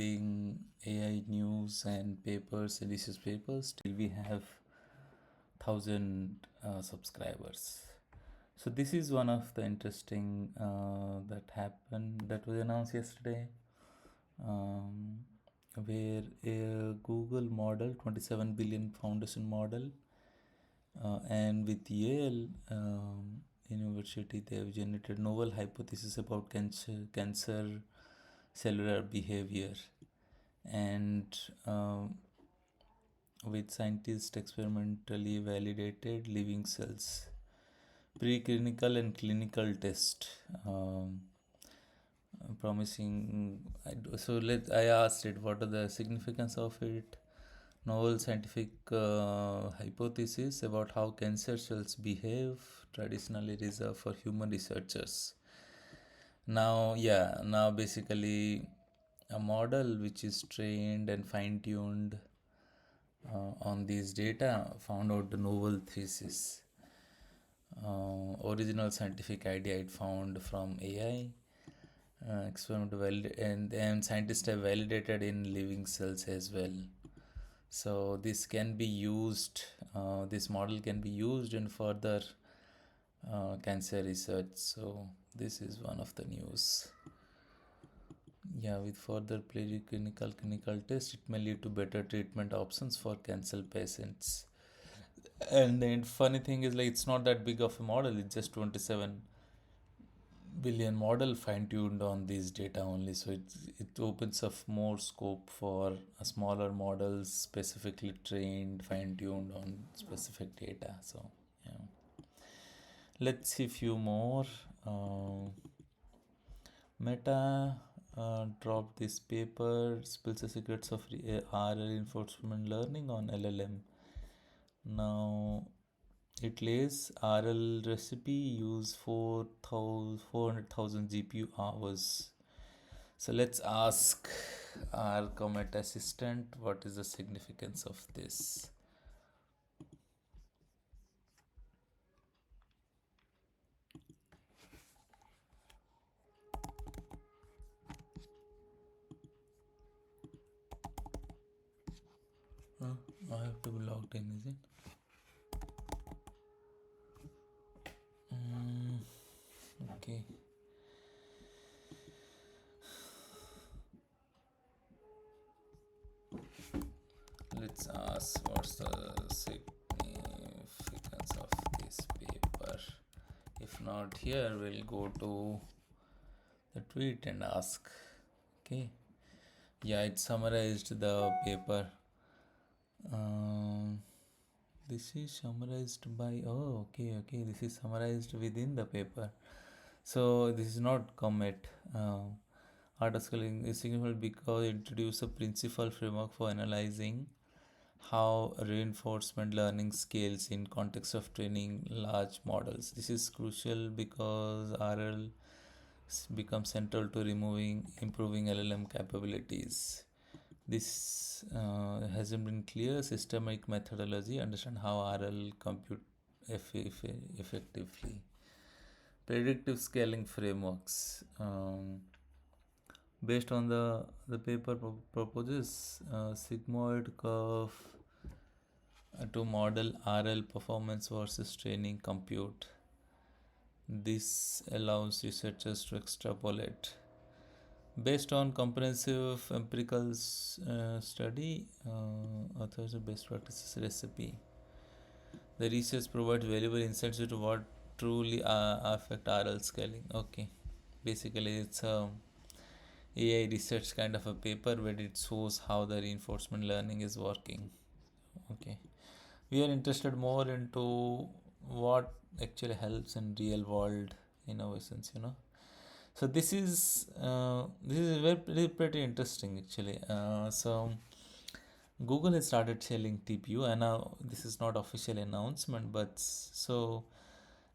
reading AI news and papers, research papers, till we have 1,000 subscribers. So this is one of the interesting that happened that was announced yesterday, um, where a Google model, 27 billion foundation model, and with Yale University, they have generated novel hypothesis about cancer cellular behavior, and with scientists experimentally validated living cells, preclinical and clinical test, promising. I asked it, what are the significance of it? Novel scientific hypothesis about how cancer cells behave, traditionally reserved for human researchers. Now basically a model which is trained and fine tuned on these data found out the novel thesis. Original scientific idea it found from AI. And scientists have validated in living cells as well. So this can be used. This model can be used in further cancer research. So this is one of the news. Yeah, with further preclinical clinical tests, it may lead to better treatment options for cancer patients. And the funny thing is, like, it's not that big of a model. It's just 27 billion model fine-tuned on these data only. So it opens up more scope for a smaller models specifically trained, fine-tuned on specific data. So yeah, let's see few more. Meta dropped this paper, spills the secrets of RL reinforcement learning on LLM. Now it lays RL recipe use 400,000 GPU hours. So let's ask our Comet assistant what is the significance of this. I have to be logged in, is it? Okay. Let's ask what's the significance of this paper. If not here, we'll go to the tweet and ask. Okay. Yeah, it summarized the paper. This is summarized by, okay, this is summarized within the paper. So this is not Comet. Article is significant because it introduces a principal framework for analyzing how reinforcement learning scales in context of training large models. This is crucial because RL becomes central to improving LLM capabilities. This hasn't been clear systematic methodology understand how RL compute effectively. Predictive scaling frameworks. Based on the paper proposes sigmoid curve to model RL performance versus training compute. This allows researchers to extrapolate. Based on comprehensive empirical study, authors of best practices recipe. The research provides valuable insights into what truly affect RL scaling. Okay, basically it's a AI research kind of a paper where it shows how the reinforcement learning is working. Okay, we are interested more into what actually helps in real world innovations. So this is very pretty interesting actually. So Google has started selling TPU, and now this is not official announcement, but so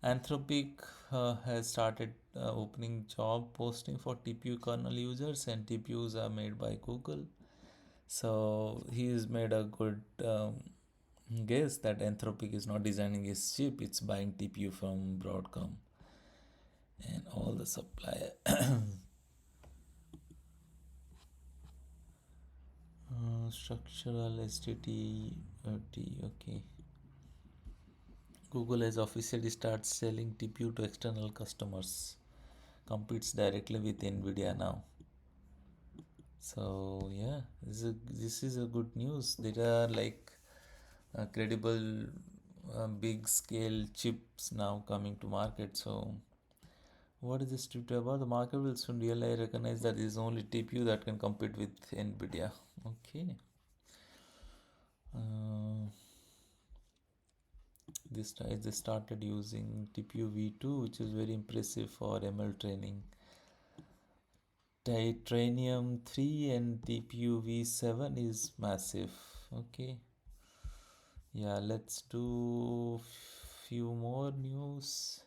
Anthropic has started opening job posting for TPU kernel users, and TPUs are made by Google. So he's made a good guess that Anthropic is not designing his chip; it's buying TPU from Broadcom and all the supplier. Structural STT. Okay. Google has officially started selling TPU to external customers. Competes directly with Nvidia now. So yeah, this is a good news. There are like credible big scale chips now coming to market. So what is this Twitter about? The market will soon realize recognize that there is only TPU that can compete with Nvidia. Okay. Uh, they started using TPU v2, which is very impressive for ML training. Titanium 3 and TPU v7 is massive. Okay. Yeah, let's do few more news.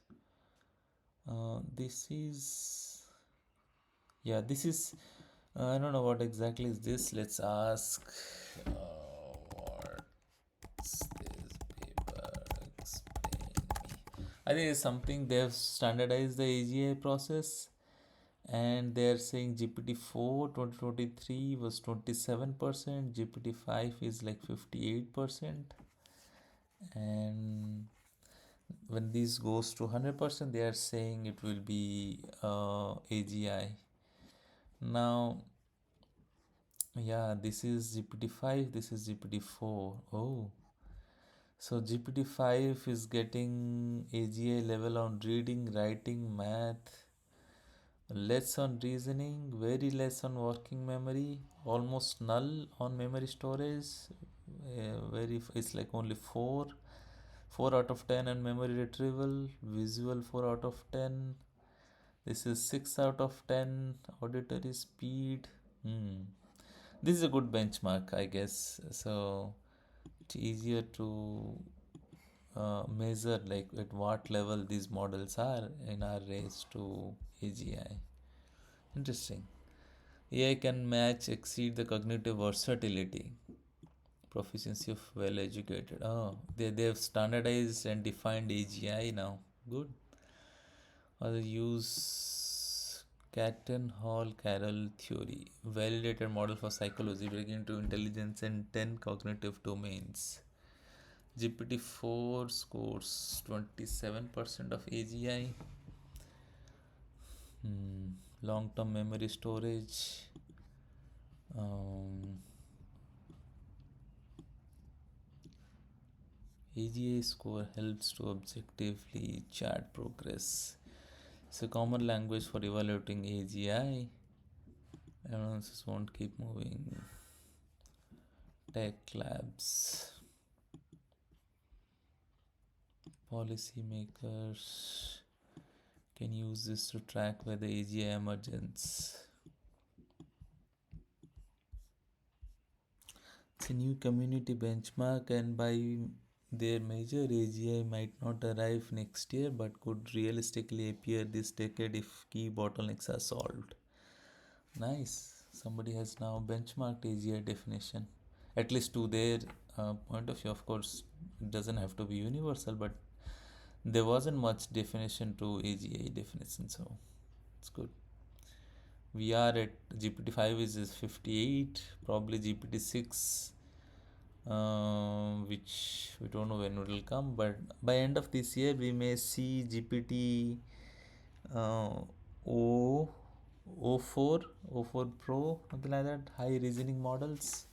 This is this is I don't know what exactly is this. Let's ask what's this paper explain me. I think it's something they've standardized the AGI process, and they're saying GPT-4 2023 was 27%, GPT-5 is like 58%, and when this goes to 100% they are saying it will be AGI. Now yeah, this is GPT-5, this is GPT-4. Oh, so GPT-5 is getting AGI level on reading, writing, math, less on reasoning, very less on working memory, almost null on memory storage. It's like only 4 out of 10 on memory retrieval, visual 4 out of 10. This is 6 out of 10 auditory speed. This is a good benchmark, I guess. So it's easier to measure like at what level these models are in our race to AGI. Interesting. AI can match exceed the cognitive versatility, proficiency of well educated. Oh, they've standardized and defined AGI now. Good. Other use Catton Hall Carroll theory, validated model for psychology, breaking into intelligence in 10 cognitive domains. GPT-4 scores 27% of AGI. Long-term memory storage. AGI score helps to objectively chart progress. It's a common language for evaluating AGI. Everyone just won't keep moving. Tech labs. Policymakers can use this to track whether AGI emergence. It's a new community benchmark, and by their measure, AGI might not arrive next year but could realistically appear this decade if key bottlenecks are solved. Nice. Somebody has now benchmarked AGI definition, at least to their point of view. Of course, it doesn't have to be universal, but there wasn't much definition to AGI definition, so it's good. We are at GPT-5 is 58, probably GPT-6, which we don't know when it will come, but by end of this year we may see GPT O O4 O4 Pro, something like that, high reasoning models.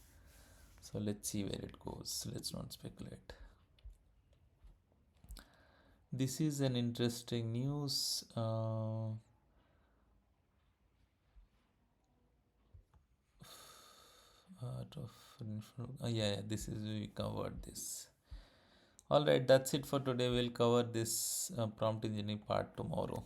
So let's see where it goes. Let's not speculate. This is an interesting news. This is we covered this. All right, that's it for today. We'll cover this prompt engineering part tomorrow.